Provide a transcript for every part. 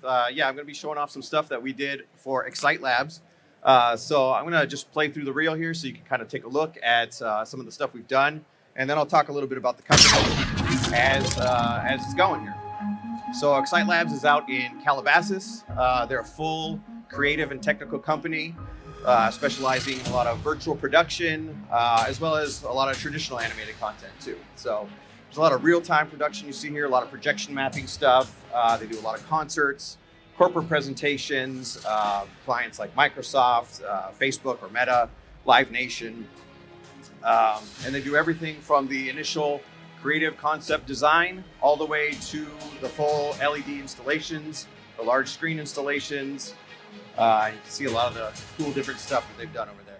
I'm going to be showing off some stuff that we did for Excite Labs. So I'm going to just play through the reel here so you can kind of take a look at some of the stuff we've done. And then I'll talk a little bit about the company as it's going here. So Excite Labs is out in Calabasas. They're a full creative and technical company, specializing in a lot of virtual production, as well as a lot of traditional animated content too. So there's a lot of real-time production you see here, a lot of projection mapping stuff. They do a lot of concerts, corporate presentations, clients like Microsoft, Facebook or Meta, Live Nation. And they do everything from the initial creative concept design all the way to the full LED installations, the large screen installations. You can see a lot of the cool different stuff that they've done over there.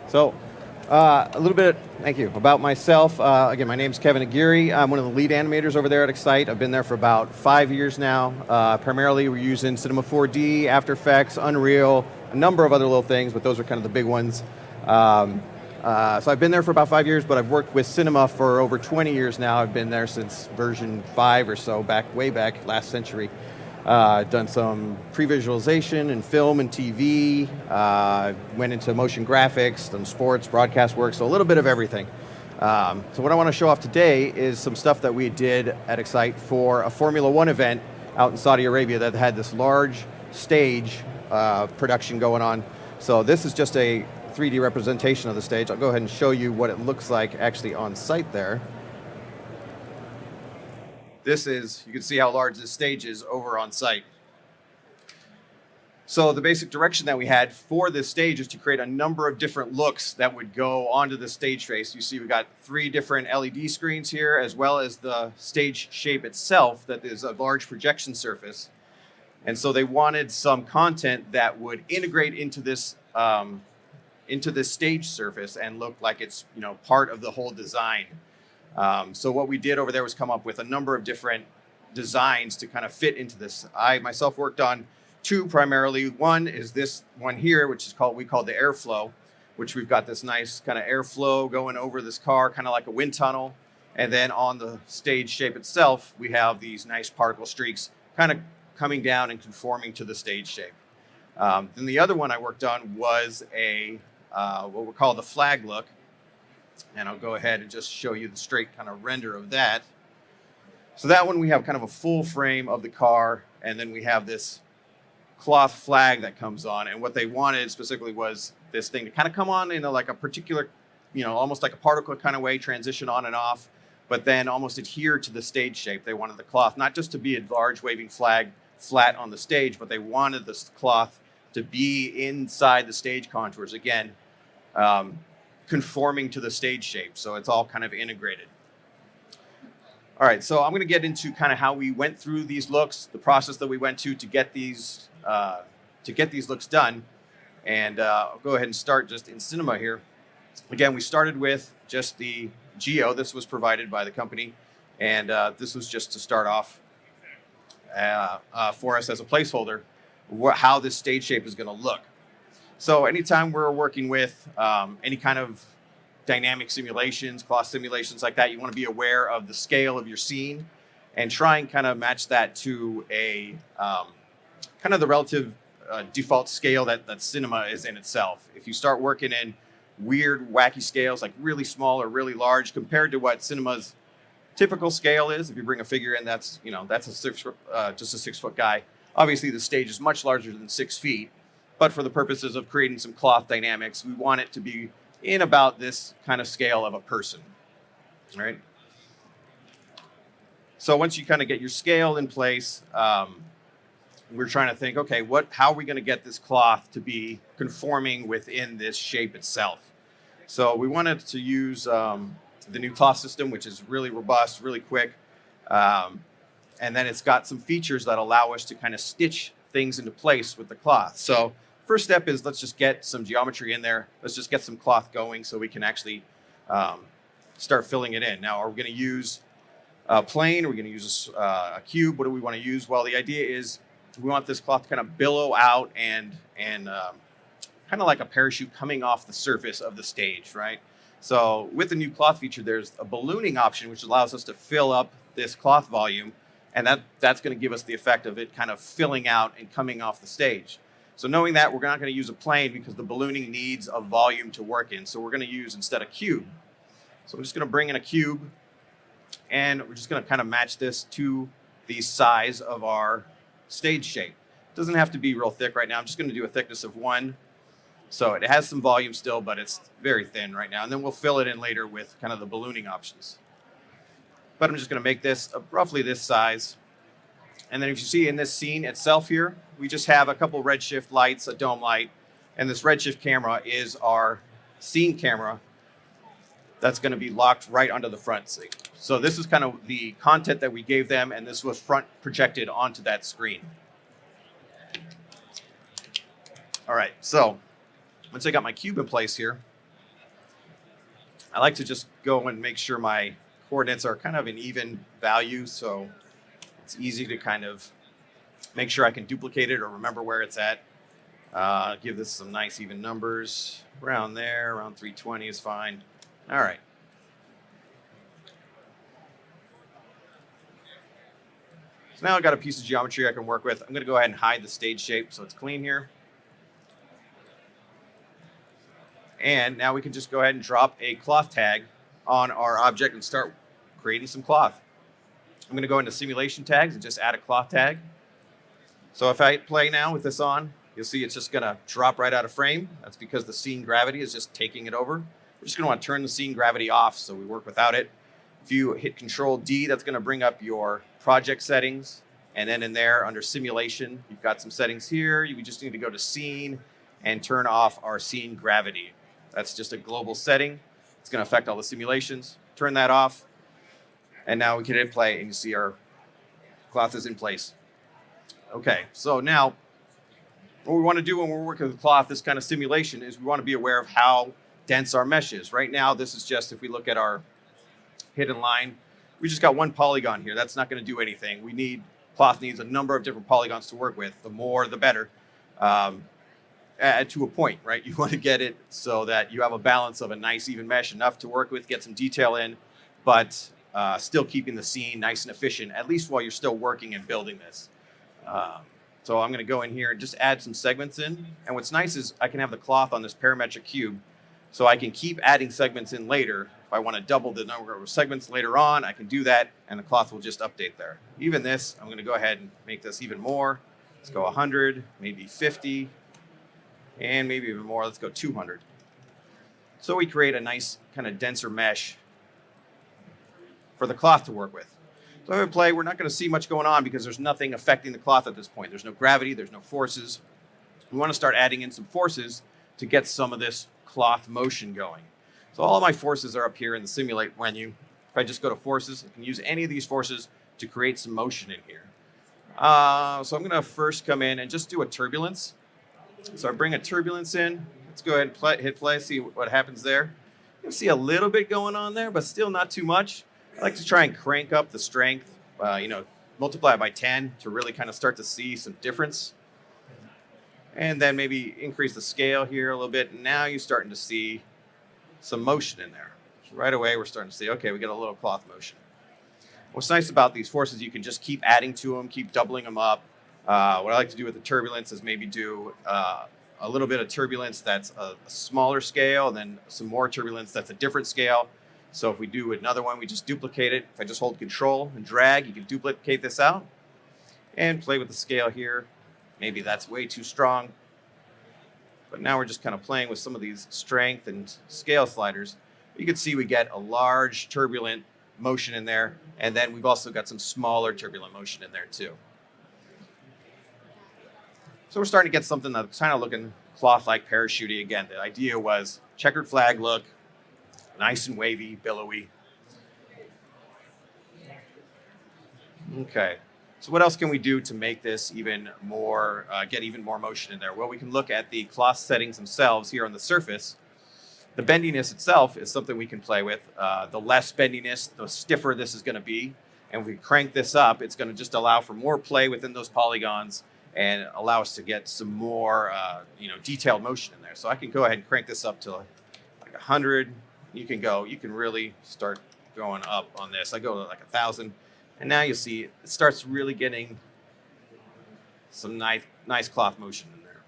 So a little bit, thank you, about myself. Again, my name's Kevin Aguirre. I'm one of the lead animators over there at Excite. I've been there for about 5 years now. Primarily, we're using Cinema 4D, After Effects, Unreal, a number of other little things, but those are kind of the big ones. So I've been there for about 5 years, but I've worked with cinema for over 20 years now. I've been there since version 5 or so, way back last century. Done some pre-visualization in film and TV, went into motion graphics, done sports, broadcast work, so a little bit of everything. So what I want to show off today is some stuff that we did at Excite for a Formula One event out in Saudi Arabia that had this large stage production going on. So this is just a 3D representation of the stage. I'll go ahead and show you what it looks like actually on site there. This is, you can see how large this stage is over on site. So the basic direction that we had for this stage is to create a number of different looks that would go onto the stage face. You see we got 3 different LED screens here, as well as the stage shape itself that is a large projection surface. And so they wanted some content that would integrate into this stage surface and look like it's, you know, part of the whole design. So what we did over there was come up with a number of different designs to kind of fit into this. I myself worked on 2 primarily. One is this one here, which is we call the airflow, which we've got this nice kind of airflow going over this car, kind of like a wind tunnel. And then on the stage shape itself, we have these nice particle streaks kind of coming down and conforming to the stage shape. Then the other one I worked on was what we call the flag look. And I'll go ahead and just show you the straight kind of render of that. So that one we have kind of a full frame of the car, and then we have this cloth flag that comes on. And what they wanted specifically was this thing to kind of come on in like a particular, you know, almost like a particle kind of way, transition on and off, but then almost adhere to the stage shape. They wanted the cloth not just to be a large waving flag flat on the stage, but they wanted this cloth to be inside the stage contours. Again, conforming to the stage shape, so it's all kind of integrated. All right, so I'm going to get into kind of how we went through these looks, the process that we went to get these to get these looks done. And I'll go ahead and start just in Cinema here. Again, we started with just the geo. This was provided by the company, and this was just to start off for us as a placeholder, how this stage shape is going to look. So anytime we're working with any kind of dynamic simulations, cloth simulations like that, you want to be aware of the scale of your scene and try and kind of match that to a kind of the relative default scale that cinema is in itself. If you start working in weird, wacky scales, like really small or really large, compared to what cinema's typical scale is, if you bring a figure in, that's just a 6 foot guy. Obviously, the stage is much larger than 6 feet, but for the purposes of creating some cloth dynamics, we want it to be in about this kind of scale of a person. All right. So once you kind of get your scale in place, we're trying to think, okay, how are we going to get this cloth to be conforming within this shape itself? So we wanted to use the new cloth system, which is really robust, really quick. And then it's got some features that allow us to kind of stitch things into place with the cloth. So first step is let's just get some geometry in there. Let's just get some cloth going so we can actually start filling it in. Now, are we going to use a plane? Are we going to use a cube? What do we want to use? Well, the idea is we want this cloth to kind of billow out and kind of like a parachute coming off the surface of the stage, right? So with the new cloth feature, there's a ballooning option, which allows us to fill up this cloth volume, and that's going to give us the effect of it kind of filling out and coming off the stage. So knowing that, we're not going to use a plane because the ballooning needs a volume to work in. So we're going to use instead a cube. So I'm just going to bring in a cube, and we're just going to kind of match this to the size of our stage shape. It doesn't have to be real thick right now. I'm just going to do a thickness of 1. So it has some volume still, but it's very thin right now. And then we'll fill it in later with kind of the ballooning options. But I'm just going to make this roughly this size. And then if you see in this scene itself here, we just have a couple redshift lights, a dome light, and this redshift camera is our scene camera that's going to be locked right onto the front seat. So this is kind of the content that we gave them, and this was front projected onto that screen. All right, so once I got my cube in place here, I like to just go and make sure my coordinates are kind of in even value, so it's easy to kind of make sure I can duplicate it or remember where it's at. Give this some nice even numbers. Around there, around 320 is fine. All right. So now I've got a piece of geometry I can work with. I'm going to go ahead and hide the stage shape so it's clean here. And now we can just go ahead and drop a cloth tag on our object and start creating some cloth. I'm going to go into simulation tags and just add a cloth tag. So if I hit play now with this on, you'll see it's just going to drop right out of frame. That's because the scene gravity is just taking it over. We're just going to want to turn the scene gravity off so we work without it. If you hit Control D, that's going to bring up your project settings. And then in there under simulation, you've got some settings here. We just need to go to scene and turn off our scene gravity. That's just a global setting. It's going to affect all the simulations. Turn that off. And now we can hit play and you see our cloth is in place. Okay, so now what we want to do when we're working with cloth, this kind of simulation, is we want to be aware of how dense our mesh is. Right now, this is just, if we look at our hidden line, we just got one polygon here. That's not going to do anything. Cloth needs a number of different polygons to work with. The more, the better. To a point, right? You want to get it so that you have a balance of a nice even mesh, enough to work with, get some detail in, but still keeping the scene nice and efficient, at least while you're still working and building this. So I'm going to go in here and just add some segments in. And what's nice is I can have the cloth on this parametric cube, so I can keep adding segments in later. If I want to double the number of segments later on, I can do that, and the cloth will just update there. Even this, I'm going to go ahead and make this even more. Let's go 100, maybe 50, and maybe even more. Let's go 200. So we create a nice kind of denser mesh for the cloth to work with. So if I play, we're not going to see much going on because there's nothing affecting the cloth at this point. There's no gravity, there's no forces. We want to start adding in some forces to get some of this cloth motion going. So all of my forces are up here in the simulate menu. If I just go to forces, I can use any of these forces to create some motion in here. So I'm going to first come in and just do a turbulence. So I bring a turbulence in. Let's go ahead and hit play, see what happens there. You'll see a little bit going on there, but still not too much. I like to try and crank up the strength, multiply it by 10 to really kind of start to see some difference. And then maybe increase the scale here a little bit. And now you're starting to see some motion in there. So right away, we're starting to see, okay, we get a little cloth motion. What's nice about these forces, you can just keep adding to them, keep doubling them up. What I like to do with the turbulence is maybe do a little bit of turbulence that's a smaller scale, and then some more turbulence that's a different scale. So if we do another one, we just duplicate it. If I just hold control and drag, you can duplicate this out and play with the scale here. Maybe that's way too strong. But now we're just kind of playing with some of these strength and scale sliders. You can see we get a large turbulent motion in there, and then we've also got some smaller turbulent motion in there too. So we're starting to get something that's kind of looking cloth-like parachutey again. The idea was checkered flag look, nice and wavy, billowy. Okay, so what else can we do to make this even more, get even more motion in there? Well, we can look at the cloth settings themselves here on the surface. The bendiness itself is something we can play with. The less bendiness, the stiffer this is going to be. And if we crank this up, it's going to just allow for more play within those polygons and allow us to get some more, detailed motion in there. So I can go ahead and crank this up to like 100. You can really start going up on this. I go to like 1,000, and now you see it starts really getting some nice cloth motion in there.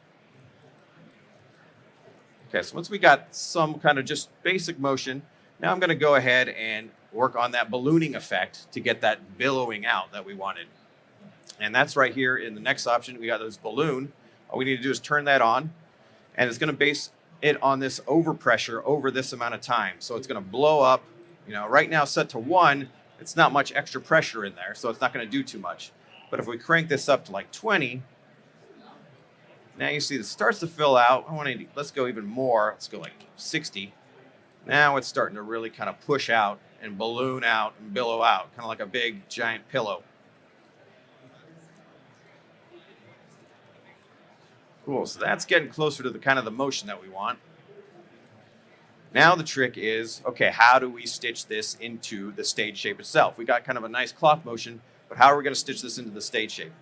Okay, so once we got some kind of just basic motion, now I'm going to go ahead and work on that ballooning effect to get that billowing out that we wanted. And that's right here in the next option. We got this balloon. All we need to do is turn that on, and it's going to base it on this overpressure over this amount of time. So it's going to blow up. Right now set to 1, it's not much extra pressure in there, so it's not going to do too much. But if we crank this up to like 20, now you see this starts to fill out. Let's go even more. Let's go like 60. Now it's starting to really kind of push out and balloon out and billow out, kind of like a big giant pillow. Cool, so that's getting closer to the kind of the motion that we want. Now the trick is, okay, how do we stitch this into the stage shape itself? We got kind of a nice cloth motion, but how are we going to stitch this into the stage shape?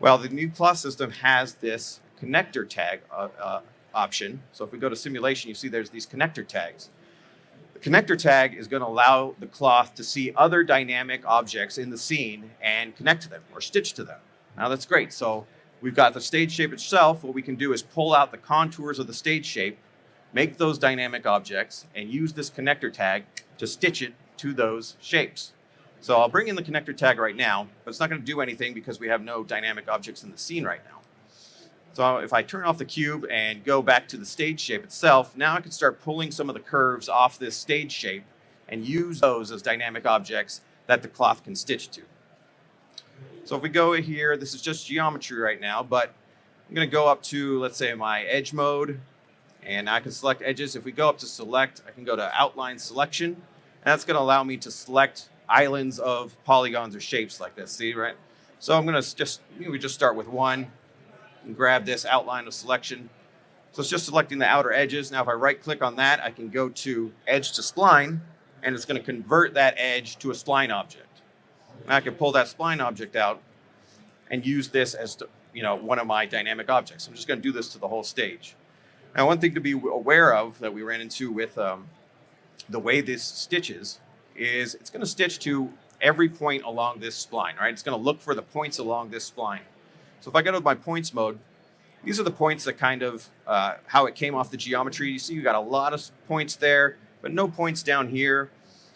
Well, the new cloth system has this connector tag option. So if we go to simulation, you see there's these connector tags. The connector tag is going to allow the cloth to see other dynamic objects in the scene and connect to them or stitch to them. Now that's great. So we've got the stage shape itself. What we can do is pull out the contours of the stage shape, make those dynamic objects, and use this connector tag to stitch it to those shapes. So I'll bring in the connector tag right now, but it's not going to do anything because we have no dynamic objects in the scene right now. So if I turn off the cube and go back to the stage shape itself, now I can start pulling some of the curves off this stage shape and use those as dynamic objects that the cloth can stitch to. So if we go here, this is just geometry right now, but I'm going to go up to, let's say, my edge mode, and I can select edges. If we go up to select, I can go to outline selection, and that's going to allow me to select islands of polygons or shapes like this. See, right? So I'm going to just start with one and grab this outline of selection. So it's just selecting the outer edges. Now if I right click on that, I can go to edge to spline, and it's going to convert that edge to a spline object. Now I can pull that spline object out and use this as one of my dynamic objects. I'm just going to do this to the whole stage. Now, one thing to be aware of that we ran into with the way this stitches is it's going to stitch to every point along this spline, right? It's going to look for the points along this spline. So if I go to my points mode, these are the points that kind of how it came off the geometry. You see you got a lot of points there, but no points down here.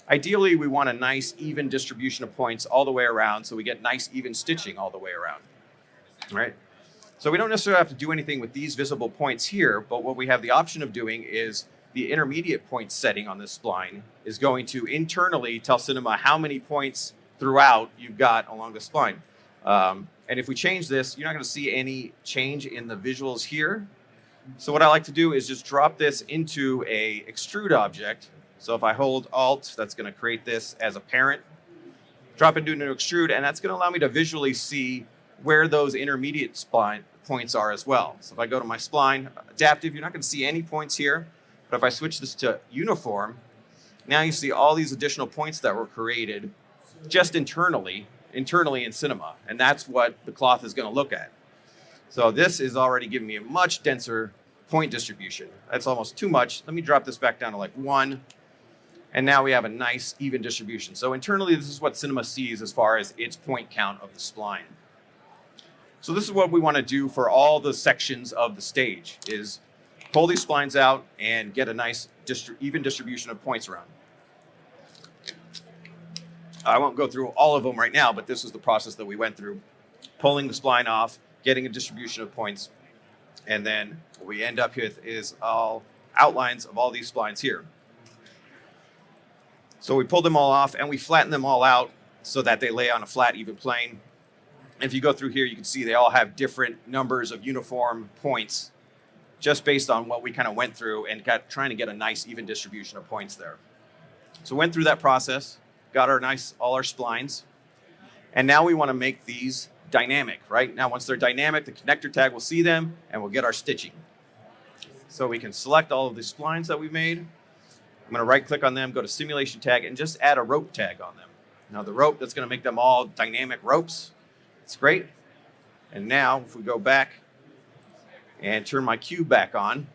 Ideally, we want a nice even distribution of points all the way around so we get nice even stitching all the way around, right? So we don't necessarily have to do anything with these visible points here, but what we have the option of doing is the intermediate point setting on this spline is going to internally tell Cinema how many points throughout you've got along the spline. And if we change this, you're not going to see any change in the visuals here. So what I like to do is just drop this into a extrude object. So if I hold Alt, that's going to create this as a parent. Drop it into an extrude, and that's going to allow me to visually see where those intermediate spline points are as well. So if I go to my spline adaptive, you're not going to see any points here. But if I switch this to uniform, now you see all these additional points that were created just internally in Cinema. And that's what the cloth is going to look at. So this is already giving me a much denser point distribution. That's almost too much. Let me drop this back down to like 1. And now we have a nice even distribution. So internally, this is what Cinema sees as far as its point count of the spline. So this is what we want to do for all the sections of the stage, is pull these splines out and get a nice even distribution of points around. I won't go through all of them right now, but this is the process that we went through. Pulling the spline off, getting a distribution of points, and then what we end up with is all outlines of all these splines here. So we pull them all off and we flatten them all out so that they lay on a flat, even plane. If you go through here, you can see they all have different numbers of uniform points just based on what we kind of went through and trying to get a nice even distribution of points there. So went through that process, got all our splines, and now we want to make these dynamic, right? Now, once they're dynamic, the connector tag will see them and we'll get our stitching. So we can select all of the splines that we made. I'm going to right click on them, go to simulation tag, and just add a rope tag on them. Now the rope, that's going to make them all dynamic ropes. It's great. And now if we go back and turn my cube back on,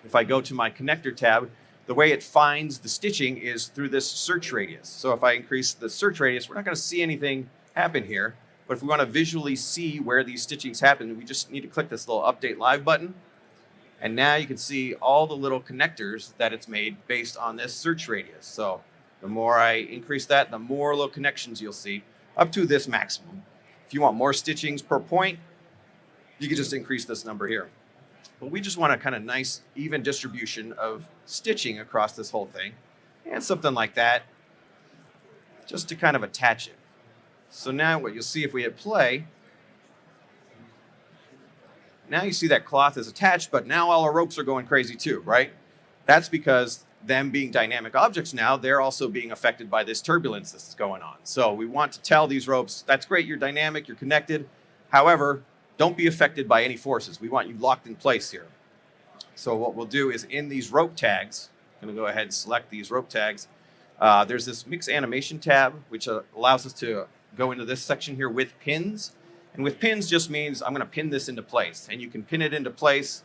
if I go to my connector tab, the way it finds the stitching is through this search radius. So if I increase the search radius, we're not going to see anything happen here. But if we want to visually see where these stitchings happen, we just need to click this little update live button. And now you can see all the little connectors that it's made based on this search radius. So the more I increase that, the more little connections you'll see up to this maximum. If you want more stitchings per point, you can just increase this number here. But we just want a kind of nice, even distribution of stitching across this whole thing. And something like that, just to kind of attach it. So now what you'll see if we hit play, now you see that cloth is attached, but now all our ropes are going crazy too, right? That's because them being dynamic objects now, they're also being affected by this turbulence that's going on. So we want to tell these ropes, that's great, you're dynamic, you're connected. However, don't be affected by any forces. We want you locked in place here. So what we'll do is in these rope tags, I'm going to go ahead and select these rope tags. There's this mix animation tab, which allows us to go into this section here with pins. And with pins just means I'm going to pin this into place. And you can pin it into place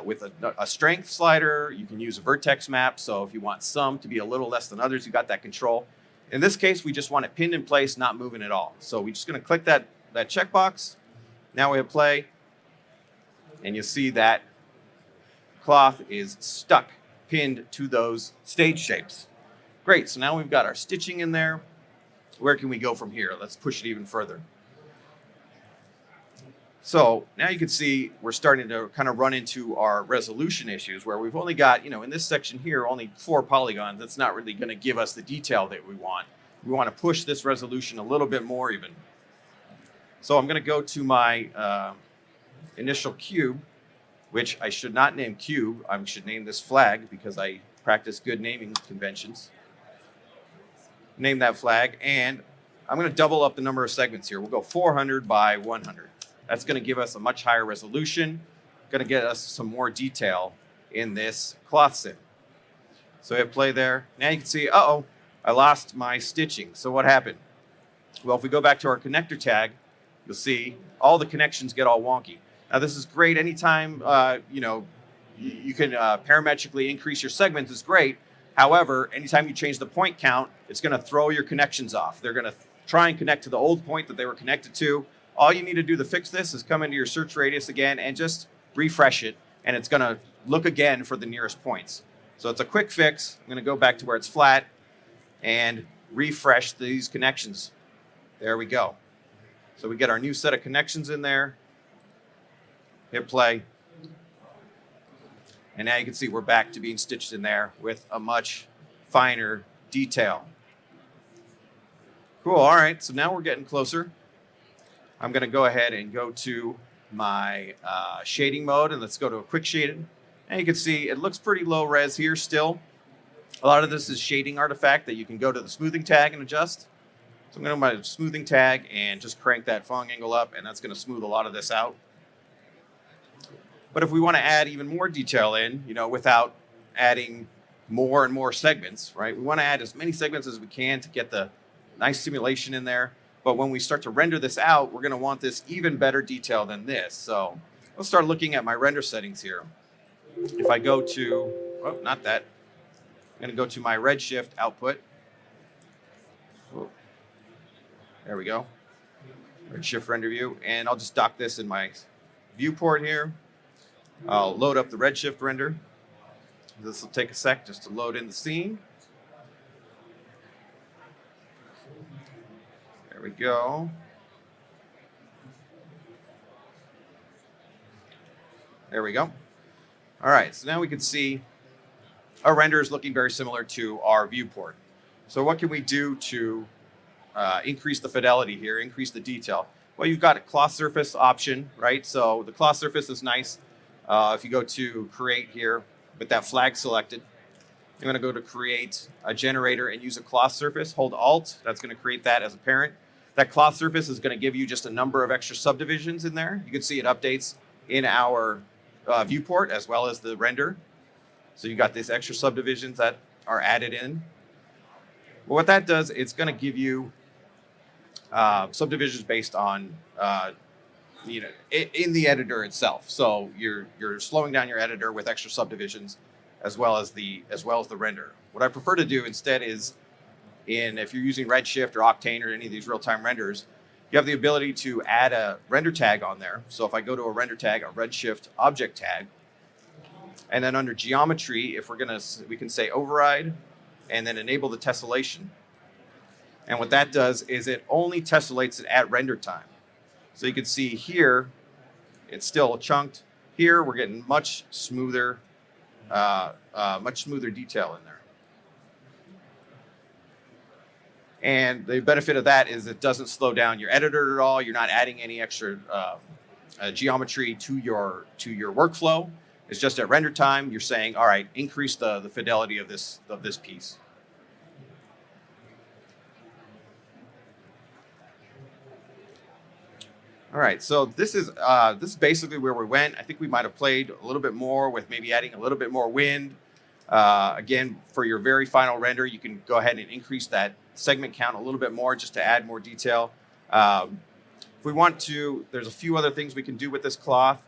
with a strength slider. You can use a vertex map. So if you want some to be a little less than others, you got that control. In this case, we just want it pinned in place, not moving at all. So we're just going to click that checkbox. Now we hit play. And you see that cloth is stuck, pinned to those stage shapes. Great. So now we've got our stitching in there. Where can we go from here? Let's push it even further. So now you can see we're starting to kind of run into our resolution issues where we've only got, in this section here, only 4 polygons. That's not really going to give us the detail that we want. We want to push this resolution a little bit more even. So I'm going to go to my initial cube, which I should not name cube. I should name this flag because I practice good naming conventions. Name that flag, and I'm going to double up the number of segments here. We'll go 400 by 100. That's going to give us a much higher resolution, going to get us some more detail in this cloth sim. So hit play there. Now you can see, I lost my stitching. So what happened? Well, if we go back to our connector tag, you'll see all the connections get all wonky. Now this is great anytime, you can parametrically increase your segments is great. However, anytime you change the point count, it's going to throw your connections off. They're going to try and connect to the old point that they were connected to. All you need to do to fix this is come into your search radius again and just refresh it, and it's going to look again for the nearest points. So it's a quick fix. I'm going to go back to where it's flat and refresh these connections. There we go. So we get our new set of connections in there. Hit play. And now you can see we're back to being stitched in there with a much finer detail. Cool. All right. So now we're getting closer. I'm going to go ahead and go to my shading mode, and let's go to a quick shaded. And you can see it looks pretty low res here still. A lot of this is shading artifact that you can go to the smoothing tag and adjust. So I'm going to my smoothing tag and just crank that falling angle up, and that's going to smooth a lot of this out. But if we want to add even more detail in, without adding more and more segments, right? We want to add as many segments as we can to get the nice simulation in there. But when we start to render this out, we're going to want this even better detail than this. So let's start looking at my render settings here. If I go to, not that, I'm going to go to my Redshift output. There we go. Redshift render view. And I'll just dock this in my viewport here. I'll load up the Redshift render. This will take a sec just to load in the scene. There we go. There we go. All right, so now we can see our render is looking very similar to our viewport. So what can we do to increase the fidelity here, increase the detail? Well, you've got a cloth surface option, right? So the cloth surface is nice. If you go to create here with that flag selected, I'm going to go to create a generator and use a cloth surface. Hold Alt. That's going to create that as a parent. That cloth surface is going to give you just a number of extra subdivisions in there. You can see it updates in our viewport as well as the render. So you got these extra subdivisions that are added in. Well, what that does, it's going to give you subdivisions based on in the editor itself. So you're slowing down your editor with extra subdivisions as well as the render. What I prefer to do instead is, if you're using Redshift or Octane or any of these real-time renders, you have the ability to add a render tag on there. So if I go to a render tag, a Redshift object tag, and then under geometry, we can say override and then enable the tessellation. And what that does is it only tessellates it at render time. So you can see here, it's still chunked. Here, we're getting much smoother detail in there. And the benefit of that is it doesn't slow down your editor at all. You're not adding any extra geometry to your workflow. It's just at render time, you're saying, all right, increase the fidelity of this piece. All right, so this is basically where we went. I think we might have played a little bit more with maybe adding a little bit more wind. Again, for your very final render, you can go ahead and increase that segment count a little bit more just to add more detail. If we want to, there's a few other things we can do with this cloth.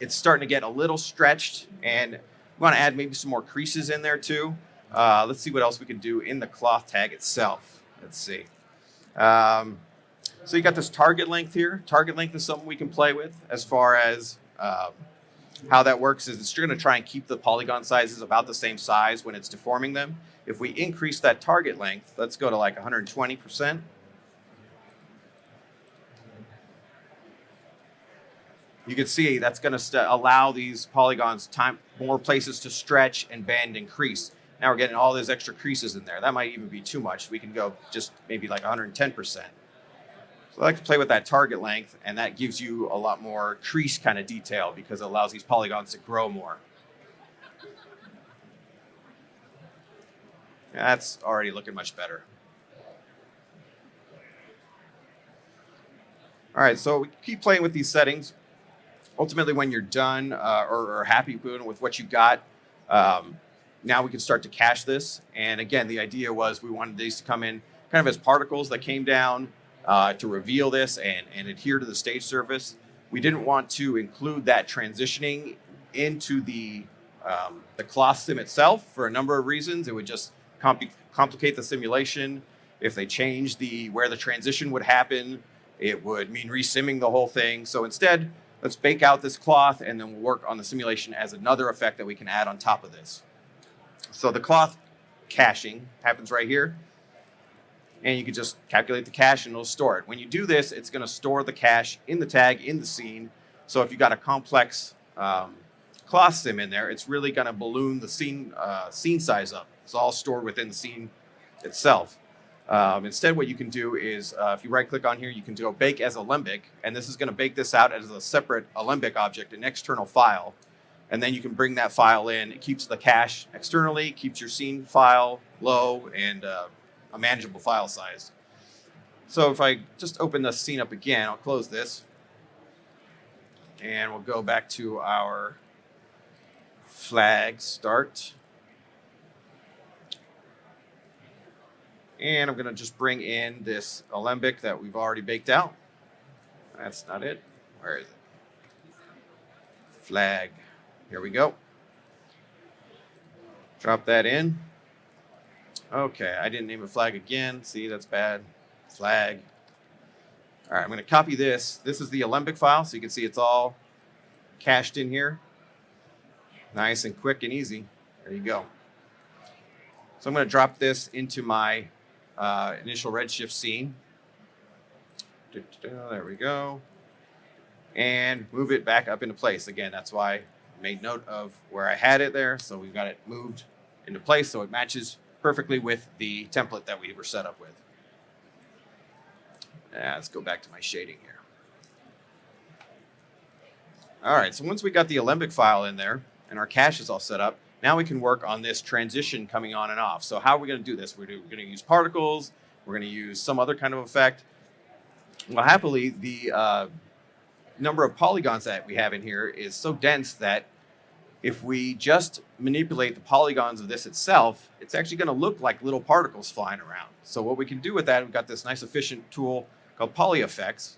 It's starting to get a little stretched, and we want to add maybe some more creases in there too. Let's see what else we can do in the cloth tag itself. Let's see. So you got this target length here. Target length is something we can play with as far as how that works is it's going to try and keep the polygon sizes about the same size when it's deforming them. If we increase that target length, let's go to like 120%. You can see that's going to allow these polygons more places to stretch and bend and crease. Now we're getting all those extra creases in there. That might even be too much. We can go just maybe like 110%. So I like to play with that target length, and that gives you a lot more crease kind of detail because it allows these polygons to grow more. That's already looking much better. All right, so we keep playing with these settings. Ultimately, when you're done or happy with what you got, now we can start to cache this. And again, the idea was we wanted these to come in kind of as particles that came down to reveal this and adhere to the stage surface. We didn't want to include that transitioning into the cloth sim itself for a number of reasons. It would just complicate the simulation. If they changed where the transition would happen, it would mean resimming the whole thing. So instead, let's bake out this cloth and then we'll work on the simulation as another effect that we can add on top of this. So the cloth caching happens right here. And you can just calculate the cache and it'll store it. When you do this, it's going to store the cache in the tag, in the scene. So if you've got a complex cloth sim in there, it's really going to balloon the scene size up. It's all stored within the scene itself. Instead, what you can do is, if you right-click on here, you can go bake as Alembic, and this is going to bake this out as a separate Alembic object, an external file. And then you can bring that file in. It keeps the cache externally, keeps your scene file low, and a manageable file size. So if I just open the scene up again, I'll close this. And we'll go back to our flag start. And I'm going to just bring in this alembic that we've already baked out. That's not it. Where is it? Flag. Here we go. Drop that in. Okay, I didn't name a flag again. See, that's bad. Flag. All right, I'm going to copy this. This is the alembic file, so you can see it's all cached in here. Nice and quick and easy. There you go. So I'm going to drop this into my initial redshift scene. There we go. And move it back up into place. Again, that's why I made note of where I had it there. So we've got it moved into place so it matches perfectly with the template that we were set up with. Let's go back to my shading here. All right, so once we got the alembic file in there and our cache is all set up, now we can work on this transition coming on and off. So how are we going to do this? We're going to use particles. We're going to use some other kind of effect. Well, happily, the number of polygons that we have in here is so dense that if we just manipulate the polygons of this itself, it's actually going to look like little particles flying around. So what we can do with that, we've got this nice efficient tool called PolyEffects.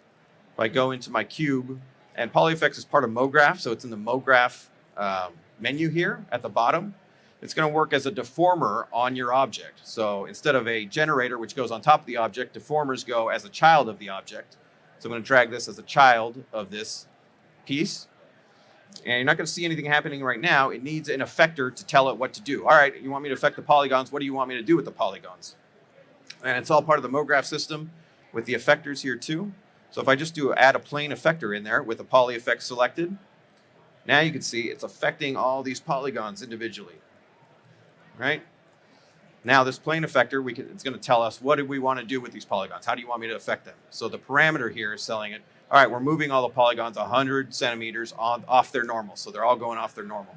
If I go into my cube, and PolyEffects is part of MoGraph, so it's in the MoGraph menu here at the bottom. It's going to work as a deformer on your object. So instead of a generator, which goes on top of the object, deformers go as a child of the object. So I'm going to drag this as a child of this piece. And you're not going to see anything happening right now. It needs an effector to tell it what to do. All right, you want me to affect the polygons. What do you want me to do with the polygons? And it's all part of the MoGraph system with the effectors here too. So if I just add a plane effector in there with a poly effect selected, now you can see it's affecting all these polygons individually, right? Now this plane effector, it's going to tell us what do we want to do with these polygons? How do you want me to affect them? So the parameter here is telling it, all right, we're moving all the polygons 100 centimeters off their normal. So they're all going off their normal.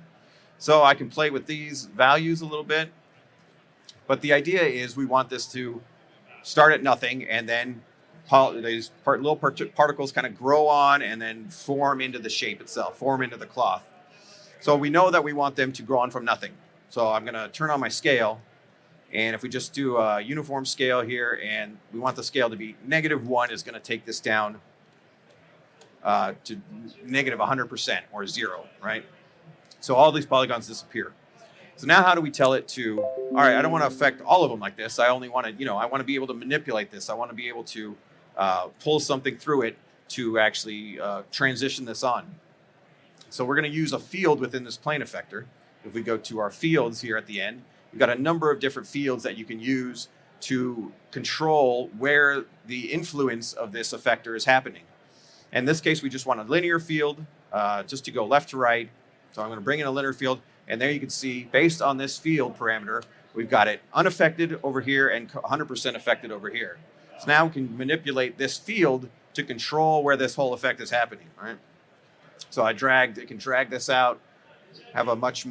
So I can play with these values a little bit. But the idea is we want this to start at nothing and then these little particles kind of grow on and then form into the shape itself, form into the cloth. So we know that we want them to grow on from nothing. So I'm going to turn on my scale. And if we just do a uniform scale here, and we want the scale to be -1 is going to take this down to -100% or 0, right? So all these polygons disappear. So now how do we tell it to, all right, I don't want to affect all of them like this. I only want to, I want to be able to manipulate this. I want to be able to pull something through it to actually transition this on. So we're going to use a field within this plane effector. If we go to our fields here at the end, we've got a number of different fields that you can use to control where the influence of this effector is happening. In this case, we just want a linear field just to go left to right. So I'm going to bring in a linear field. And there you can see, based on this field parameter, we've got it unaffected over here and 100% affected over here. So now we can manipulate this field to control where this whole effect is happening, right? So it can drag this out, have a much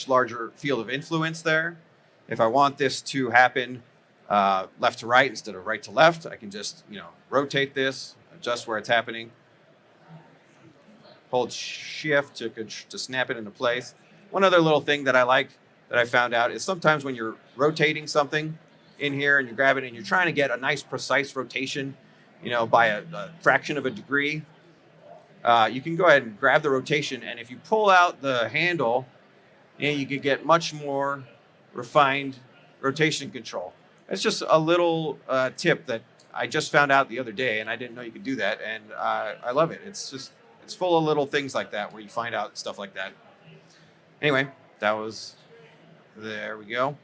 larger field of influence there. If I want this to happen left to right instead of right to left, I can just, rotate this, adjust where it's happening. Hold shift to snap it into place. One other little thing that I like that I found out is sometimes when you're rotating something in here and you grab it and you're trying to get a nice precise rotation, by a fraction of a degree, you can go ahead and grab the rotation, and if you pull out the handle, you can get much more refined rotation control. It's just a little tip that I just found out the other day, and I didn't know you could do that, and I love it. It's full of little things like that where you find out stuff like that. Anyway, there we go.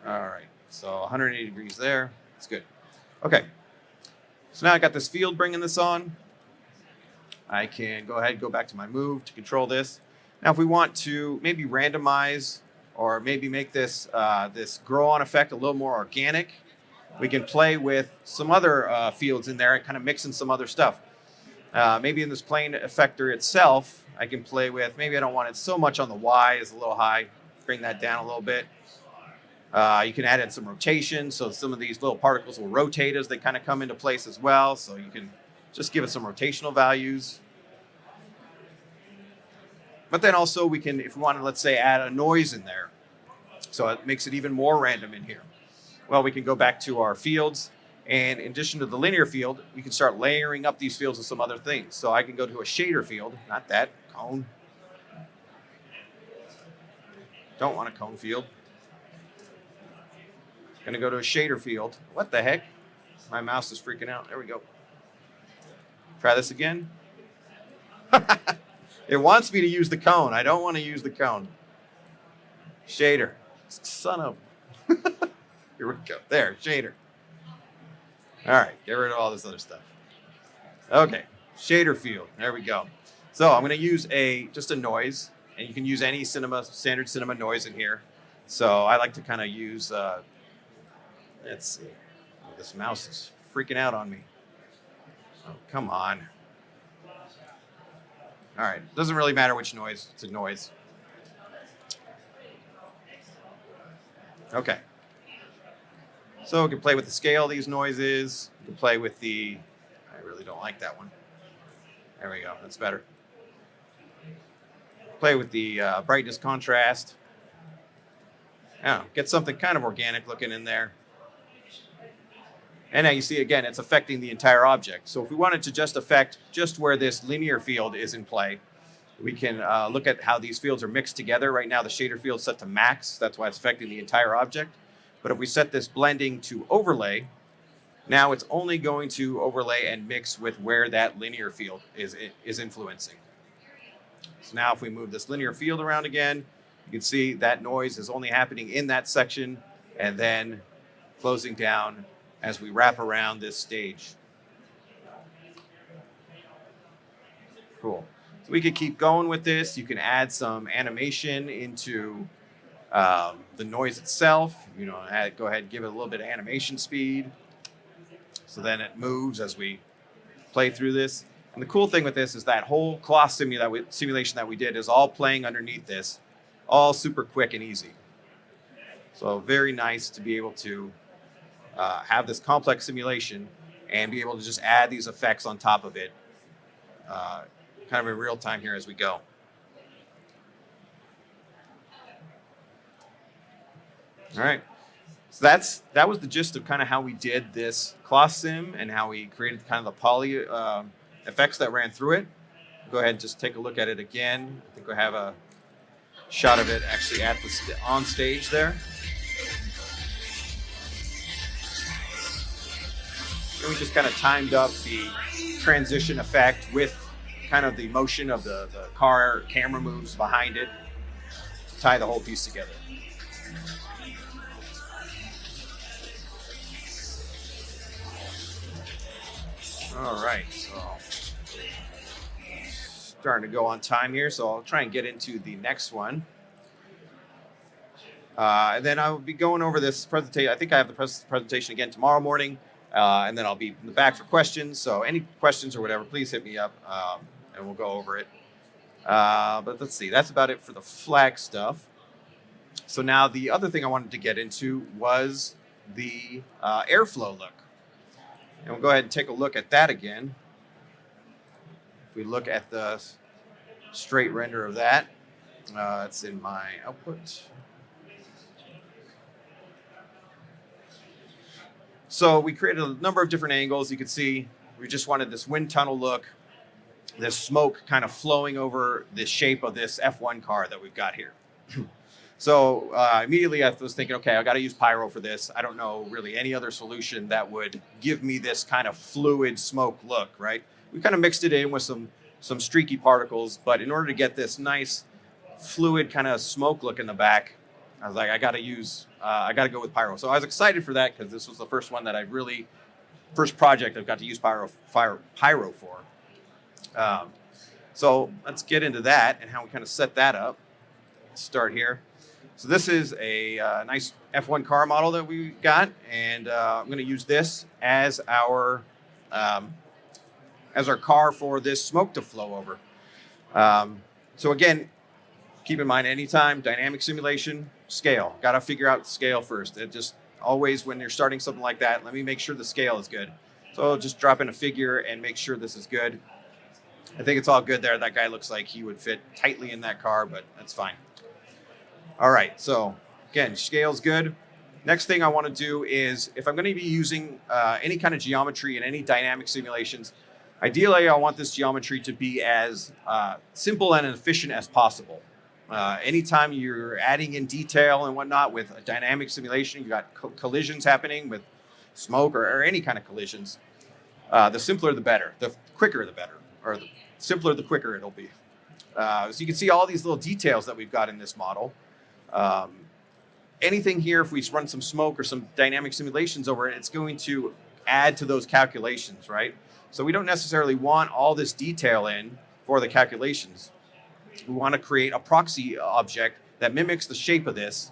All right, so 180 degrees there. That's good. Okay, so now I got this field bringing this on. I can go ahead and go back to my move to control this. Now, if we want to maybe randomize or maybe make this this grow on effect a little more organic, we can play with some other fields in there and kind of mix in some other stuff. Maybe in this plane effector itself, I can play with, maybe I don't want it so much on the Y, is a little high, bring that down a little bit. You can add in some rotation, so some of these little particles will rotate as they kind of come into place as well. So you can just give it some rotational values. But then also we can, if we want to, let's say, add a noise in there, so it makes it even more random in here. Well, we can go back to our fields, and in addition to the linear field, we can start layering up these fields with some other things. So I can go to a shader field, not that, cone. Don't want a cone field. Going to go to a shader field. What the heck? My mouse is freaking out. There we go. Try this again. It wants me to use the cone. I don't want to use the cone. Shader. Son of... Here we go. There, shader. All right, get rid of all this other stuff. Okay, shader field. There we go. So I'm going to use just a noise, and you can use any standard cinema noise in here. So I like to kind of use... let's see. Oh, this mouse is freaking out on me. Oh, come on. All right, doesn't really matter which noise. It's a noise. Okay. So we can play with the scale of these noises. We can play with I really don't like that one. There we go, that's better. Play with the brightness contrast. Yeah, get something kind of organic looking in there. And now you see, again, it's affecting the entire object. So if we wanted to just affect just where this linear field is in play, we can look at how these fields are mixed together. Right now, the shader field is set to max. That's why it's affecting the entire object. But if we set this blending to overlay, now it's only going to overlay and mix with where that linear field is influencing. So now if we move this linear field around again, you can see that noise is only happening in that section and then closing down as we wrap around this stage. Cool. So we could keep going with this. You can add some animation into the noise itself. You know, go ahead and give it a little bit of animation speed. So then it moves as we play through this. And the cool thing with this is that whole cloth simulation that we did is all playing underneath this, all super quick and easy. So very nice to be able to have this complex simulation and be able to just add these effects on top of it kind of in real time here as we go. All right, so that was the gist of kind of how we did this cloth sim and how we created kind of the poly effects that ran through it. Go ahead and just take a look at it again. I think I have a shot of it actually at the on stage there. And we just kind of timed up the transition effect with kind of the motion of the car camera moves behind it to tie the whole piece together. All right, so starting to go on time here, so I'll try and get into the next one. And then I will be going over this presentation. I think I have the presentation again tomorrow morning, and then I'll be in the back for questions. So any questions or whatever, please hit me up, and we'll go over it. But let's see, that's about it for the flag stuff. So now the other thing I wanted to get into was the airflow look. And we'll go ahead and take a look at that again. If we look at the straight render of that, it's in my output. So we created a number of different angles. You can see we just wanted this wind tunnel look, this smoke kind of flowing over the shape of this F1 car that we've got here. So immediately I was thinking, okay, I got to use Pyro for this. I don't know really any other solution that would give me this kind of fluid smoke look, right? We kind of mixed it in with some streaky particles, but in order to get this nice fluid kind of smoke look in the back, I was like, I got to go with Pyro. So I was excited for that because this was the first one that first project I've got to use Pyro for. So let's get into that and how we kind of set that up. Let's start here. So this is a nice F1 car model that we got, and I'm going to use this as our car for this smoke to flow over. So again, keep in mind, anytime dynamic simulation, scale. Got to figure out scale first. It just always, when you're starting something like that, let me make sure the scale is good. So I'll just drop in a figure and make sure this is good. I think it's all good there. That guy looks like he would fit tightly in that car, but that's fine. All right, so again, scale's good. Next thing I want to do is, if I'm going to be using any kind of geometry in any dynamic simulations, ideally I want this geometry to be as simple and efficient as possible. Anytime you're adding in detail and whatnot with a dynamic simulation, you got collisions happening with smoke or any kind of collisions. The simpler the better, the quicker the better, or the simpler the quicker it'll be. So you can see all these little details that we've got in this model. Anything here, if we run some smoke or some dynamic simulations over it, it's going to add to those calculations, right? So we don't necessarily want all this detail in for the calculations. We want to create a proxy object that mimics the shape of this.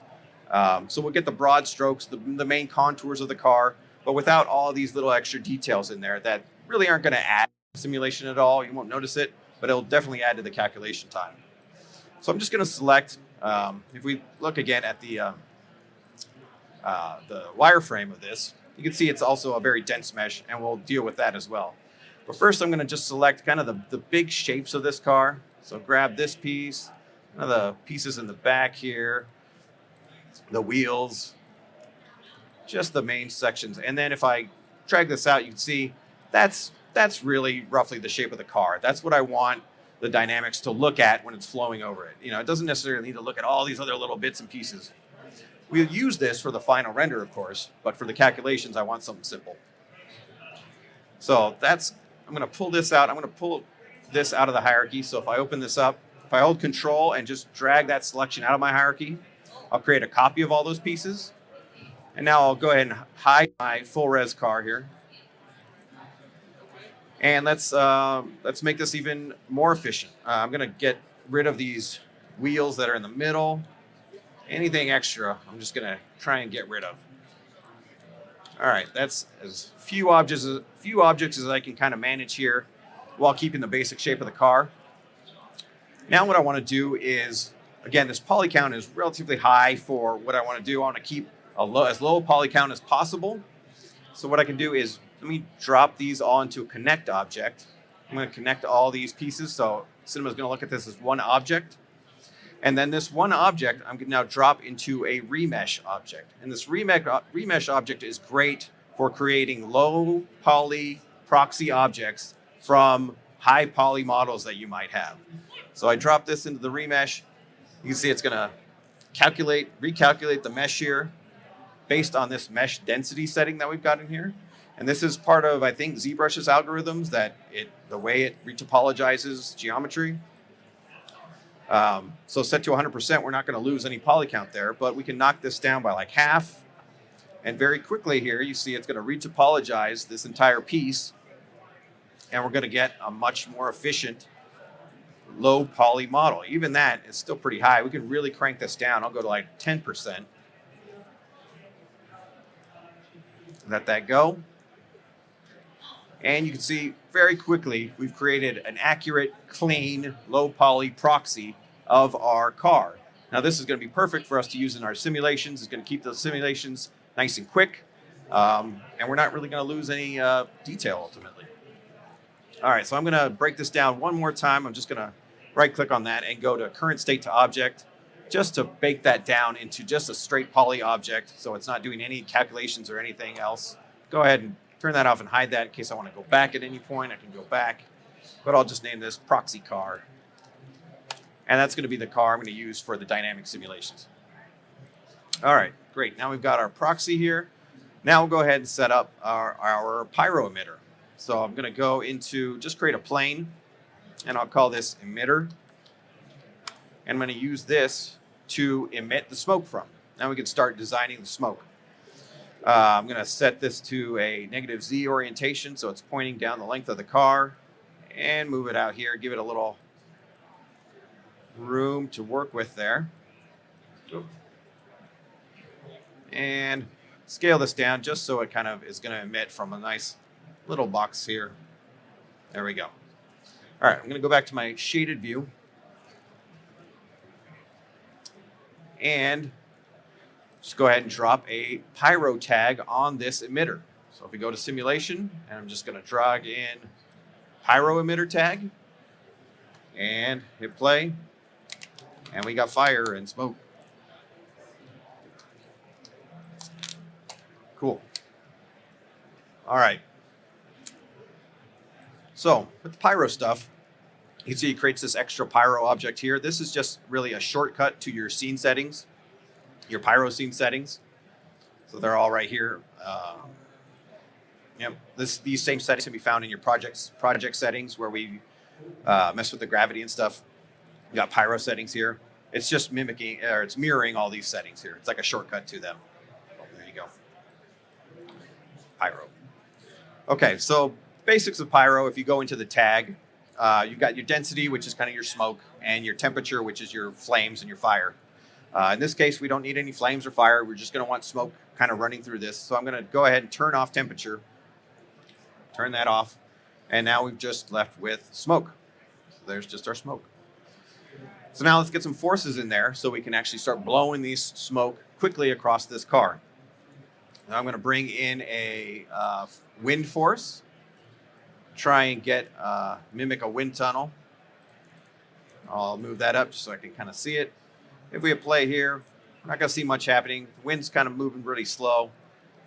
So we'll get the broad strokes, the main contours of the car, but without all these little extra details in there that really aren't going to add to the simulation at all. You won't notice it, but it'll definitely add to the calculation time. So I'm just going to select, if we look again at the wireframe of this, you can see it's also a very dense mesh, and we'll deal with that as well. But first I'm going to just select kind of the big shapes of this car. So grab this piece, the pieces in the back here, the wheels, just the main sections. And then if I drag this out, you can see that's really roughly the shape of the car. That's what I want the dynamics to look at when it's flowing over it. You know, it doesn't necessarily need to look at all these other little bits and pieces. We'll use this for the final render, of course, but for the calculations, I want something simple. So I'm going to pull this out. I'm going to pull this out of the hierarchy. So if I open this up, if I hold Control and just drag that selection out of my hierarchy, I'll create a copy of all those pieces. And now I'll go ahead and hide my full res car here. And let's make this even more efficient. I'm going to get rid of these wheels that are in the middle. Anything extra, I'm just going to try and get rid of. All right, that's as few objects as I can kind of manage here while keeping the basic shape of the car. Now what I want to do is, again, this poly count is relatively high for what I want to do. I want to keep as low a poly count as possible. So what I can do is, let me drop these all into a connect object. I'm going to connect all these pieces. So Cinema's going to look at this as one object. And then this one object, I'm going to now drop into a remesh object. And this remesh object is great for creating low poly proxy objects from high poly models that you might have. So I drop this into the remesh. You can see it's going to recalculate the mesh here based on this mesh density setting that we've got in here. And this is part of, I think, ZBrush's algorithms, the way it retopologizes geometry. So set to 100%, we're not going to lose any poly count there, but we can knock this down by like half. And very quickly here, you see it's going to retopologize this entire piece. And we're going to get a much more efficient low poly model. Even that is still pretty high. We can really crank this down. I'll go to like 10%. Let that go. And you can see very quickly we've created an accurate, clean, low poly proxy of our car. Now this is going to be perfect for us to use in our simulations. It's going to keep those simulations nice and quick. And we're not really going to lose any detail ultimately. All right, so I'm going to break this down one more time. I'm just going to right click on that and go to current state to object just to bake that down into just a straight poly object so it's not doing any calculations or anything else. Go ahead and turn that off and hide that in case I want to go back at any point. I can go back, but I'll just name this proxy car. And that's going to be the car I'm going to use for the dynamic simulations. All right, great. Now we've got our proxy here. Now we'll go ahead and set up our Pyro emitter. So I'm going to go into, just create a plane, and I'll call this emitter. And I'm going to use this to emit the smoke from. Now we can start designing the smoke. I'm going to set this to a -Z orientation, so it's pointing down the length of the car, and move it out here, give it a little room to work with there. And scale this down just so it kind of is going to emit from a nice little box here. There we go. All right, I'm going to go back to my shaded view. and just go ahead and drop a Pyro tag on this emitter. So if we go to simulation, and I'm just going to drag in Pyro emitter tag and hit play, and we got fire and smoke. Cool. All right. So with the Pyro stuff, you can see it creates this extra Pyro object here. This is just really a shortcut to your scene settings, your Pyro scene settings. So they're all right here. These same settings can be found in your project settings where we mess with the gravity and stuff. You got Pyro settings here. It's just mimicking, or it's mirroring all these settings here. It's like a shortcut to them. There you go. Pyro. Okay, so basics of Pyro. If you go into the tag, you've got your density, which is kind of your smoke, and your temperature, which is your flames and your fire. In this case, we don't need any flames or fire. We're just going to want smoke kind of running through this. So I'm going to go ahead and turn off temperature. Turn that off. And now we've just left with smoke. So there's just our smoke. So now let's get some forces in there so we can actually start blowing these smoke quickly across this car. Now I'm going to bring in a wind force. Try and get mimic a wind tunnel. I'll move that up just so I can kind of see it. If we hit play here, we're not going to see much happening. The wind's kind of moving really slow.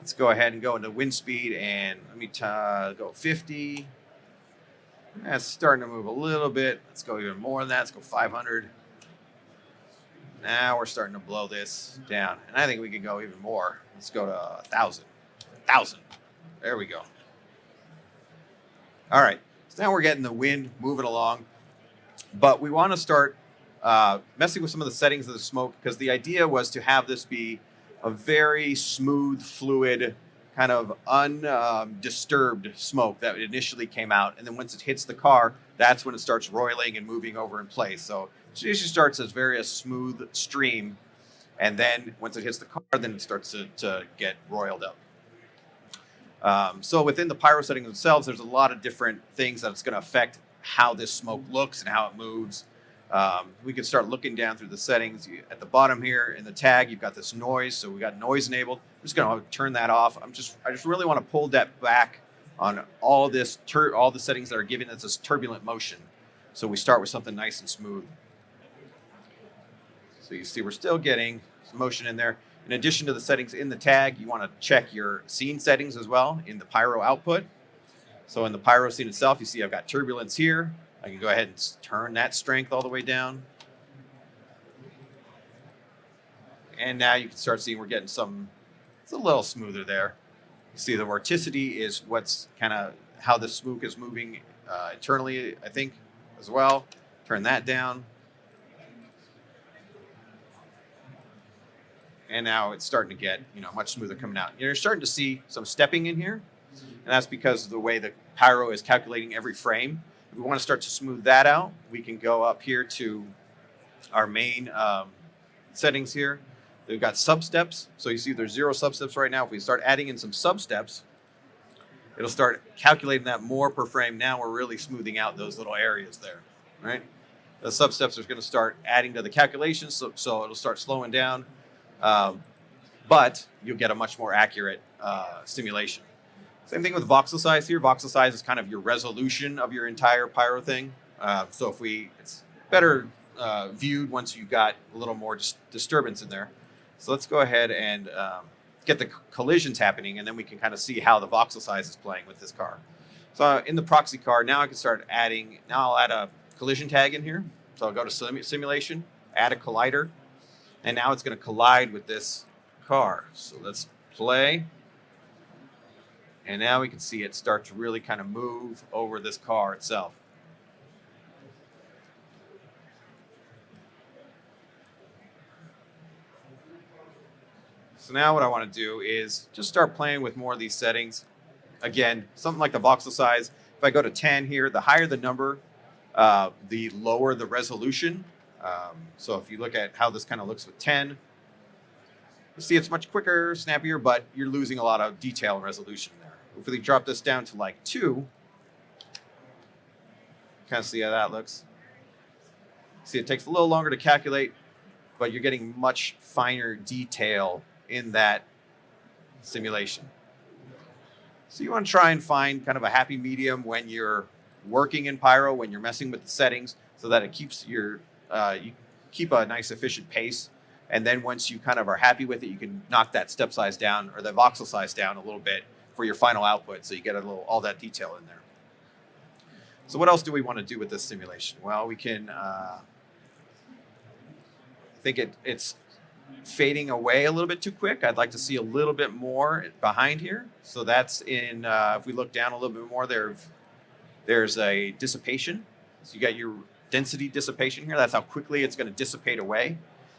Let's go ahead and go into wind speed, and let me go 50. That's starting to move a little bit. Let's go even more than that. Let's go 500. Now we're starting to blow this down, and I think we can go even more. Let's go to 1,000. 1,000. There we go. All right. So now we're getting the wind moving along, but we want to start messing with some of the settings of the smoke, because the idea was to have this be a very smooth, fluid, kind of undisturbed smoke that initially came out. And then once it hits the car, that's when it starts roiling and moving over in place. So it usually starts as very smooth stream. And then once it hits the car, then it starts to get roiled up. So within the Pyro settings themselves, there's a lot of different things that's going to affect how this smoke looks and how it moves. We can start looking down through the settings. At the bottom here in the tag, you've got this noise. So we got noise enabled. I'm just going to turn that off. I just really want to pull that back on all this, all the settings that are giving us this turbulent motion. So we start with something nice and smooth. So you see we're still getting some motion in there. In addition to the settings in the tag, you want to check your scene settings as well in the Pyro output. So in the Pyro scene itself, you see I've got turbulence here. I can go ahead and turn that strength all the way down. And now you can start seeing we're getting it's a little smoother there. You see the vorticity is what's kind of how the smoke is moving internally, I think, as well. Turn that down. And now it's starting to get, much smoother coming out. You're starting to see some stepping in here. And that's because of the way the Pyro is calculating every frame. If we want to start to smooth that out, we can go up here to our main settings here. We've got sub-steps. So you see there's 0 sub-steps right now. If we start adding in some sub-steps, it'll start calculating that more per frame. Now we're really smoothing out those little areas there, right? The sub-steps are going to start adding to the calculations, so it'll start slowing down. But you'll get a much more accurate simulation. Same thing with voxel size here. Voxel size is kind of your resolution of your entire Pyro thing. So it's better viewed once you've got a little more disturbance in there. So let's go ahead and get the collisions happening, and then we can kind of see how the voxel size is playing with this car. So in the proxy car, now I can start adding, now I'll add a collision tag in here. So I'll go to simulation, add a collider, and now it's going to collide with this car. So let's play. And now we can see it start to really kind of move over this car itself. So now what I want to do is just start playing with more of these settings. Again, something like the voxel size. If I go to 10 here, the higher the number, the lower the resolution. So if you look at how this kind of looks with 10, you see it's much quicker, snappier, but you're losing a lot of detail and resolution there. If we drop this down to like 2, kind of see how that looks. See, it takes a little longer to calculate, but you're getting much finer detail in that simulation. So you want to try and find kind of a happy medium when you're working in Pyro, when you're messing with the settings, so that it keeps you keep a nice efficient pace. And then once you kind of are happy with it, you can knock that step size down or the voxel size down a little bit for your final output, so you get all that detail in there. So what else do we want to do with this simulation? Well, we can, I think it's fading away a little bit too quick. I'd like to see a little bit more behind here. So that's in, if we look down a little bit more, there's a dissipation. So you got your density dissipation here. That's how quickly it's going to dissipate away.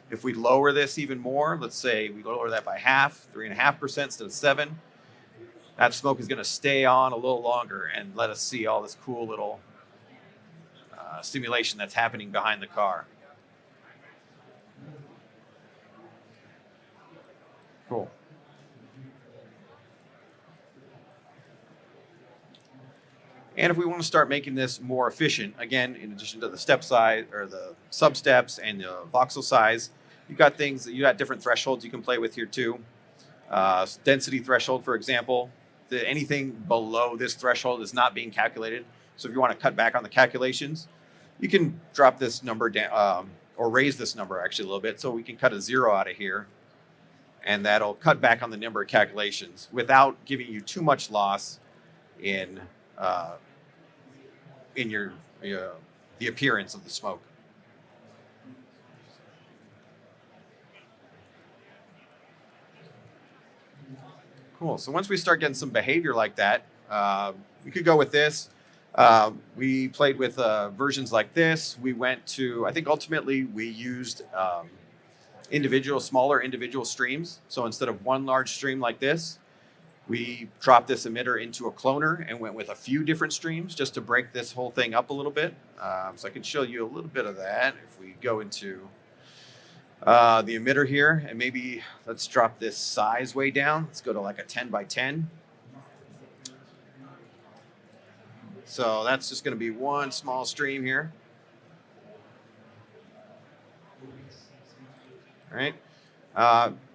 If we lower this even more, let's say we lower that by half, 3.5% instead of 7%, that smoke is going to stay on a little longer and let us see all this cool little simulation that's happening behind the car. Cool. And if we want to start making this more efficient, again, in addition to the step size or the sub steps and the voxel size, you got different thresholds you can play with here too. Density threshold, for example, anything below this threshold is not being calculated. So if you want to cut back on the calculations, you can drop this number down or raise this number actually a little bit. So we can cut a 0 out of here, and that'll cut back on the number of calculations without giving you too much loss in the appearance of the smoke. Cool. So once we start getting some behavior like that, we could go with this. We played with versions like this. We went to, I think ultimately we used smaller individual streams. So instead of one large stream like this, we dropped this emitter into a cloner and went with a few different streams just to break this whole thing up a little bit. So I can show you a little bit of that if we go into the emitter here, and maybe let's drop this size way down. Let's go to like a 10 by 10. So that's just going to be one small stream here. All right.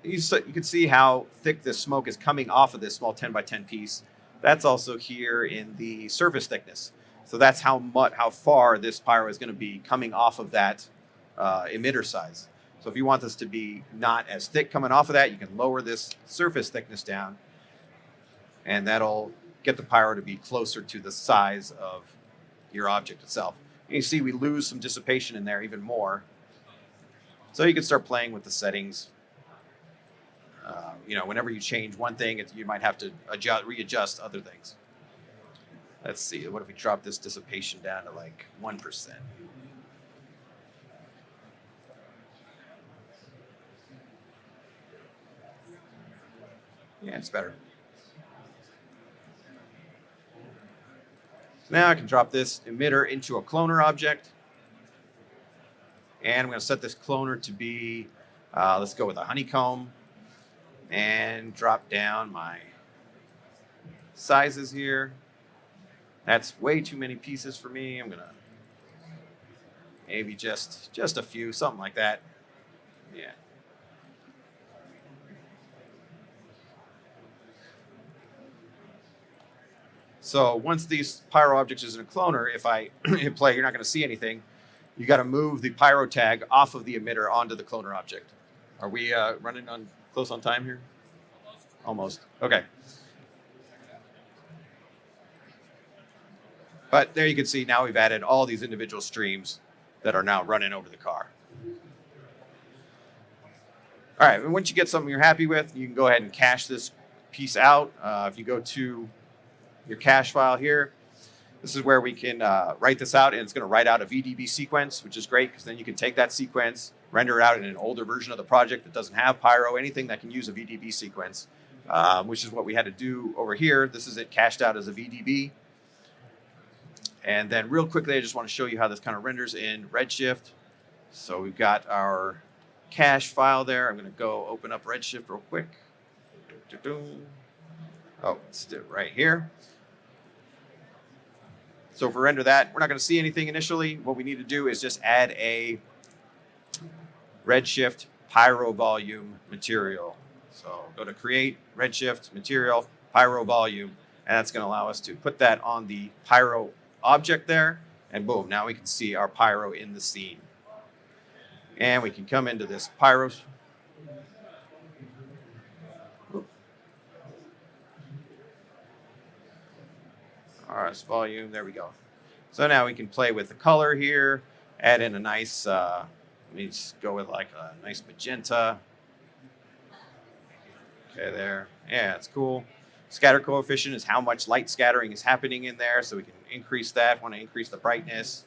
You can see how thick this smoke is coming off of this small 10 by 10 piece. That's also here in the surface thickness. So that's how far this pyro is going to be coming off of that emitter size. So if you want this to be not as thick coming off of that, you can lower this surface thickness down, and that'll get the pyro to be closer to the size of your object itself. And you see we lose some dissipation in there even more. So you can start playing with the settings. Whenever you change one thing, you might have to readjust other things. Let's see, what if we drop this dissipation down to like 1%? Yeah, it's better. So now I can drop this emitter into a cloner object. And I'm going to set this cloner to be, let's go with a honeycomb, and drop down my sizes here. That's way too many pieces for me. I'm going to maybe just a few, something like that. Yeah. So once these pyro objects is in a cloner, if I hit play, you're not going to see anything. You got to move the pyro tag off of the emitter onto the cloner object. Are we running close on time here? Almost. Okay. But there you can see now we've added all these individual streams that are now running over the car. All right, and once you get something you're happy with, you can go ahead and cache this piece out. If you go to your cache file here, this is where we can write this out, and it's going to write out a VDB sequence, which is great because then you can take that sequence, render it out in an older version of the project that doesn't have Pyro, anything that can use a VDB sequence, which is what we had to do over here. This is it cached out as a VDB. And then real quickly, I just want to show you how this kind of renders in Redshift. So we've got our cache file there. I'm going to go open up Redshift real quick. Oh, it's right here. So if we render that, we're not going to see anything initially. What we need to do is just add a redshift, pyro volume, material. So go to create, redshift, material, pyro volume, and that's going to allow us to put that on the pyro object there, and boom, now we can see our pyro in the scene. And we can come into this pyro. RS volume, there we go. So now we can play with the color here, add in a nice, let me just go with like a nice magenta. Okay, there. Yeah, it's cool. Scatter coefficient is how much light scattering is happening in there, so we can increase that. Want to increase the brightness.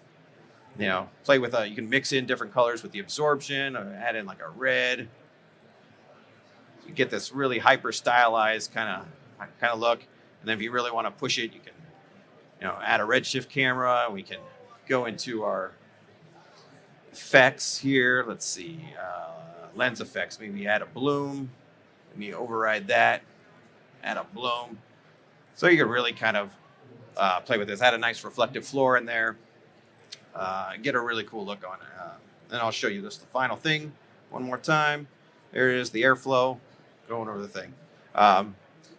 You know, play with you can mix in different colors with the absorption, or add in like a red. So you get this really hyper stylized kind of look. And then if you really want to push it, you can, you know, add a redshift camera. We can go into our effects here. Let's see, lens effects. Maybe add a bloom. Let me override that. Add a bloom. So you can really kind of play with this. Add a nice reflective floor in there. Get a really cool look on it. And I'll show you this, the final thing, one more time. There is the airflow going over the thing.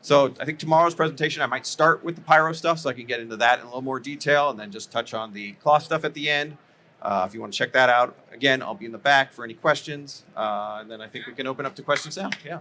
So I think tomorrow's presentation, I might start with the pyro stuff so I can get into that in a little more detail and then just touch on the cloth stuff at the end. If you want to check that out, again, I'll be in the back for any questions. And then I think we can open up to questions now. Yeah.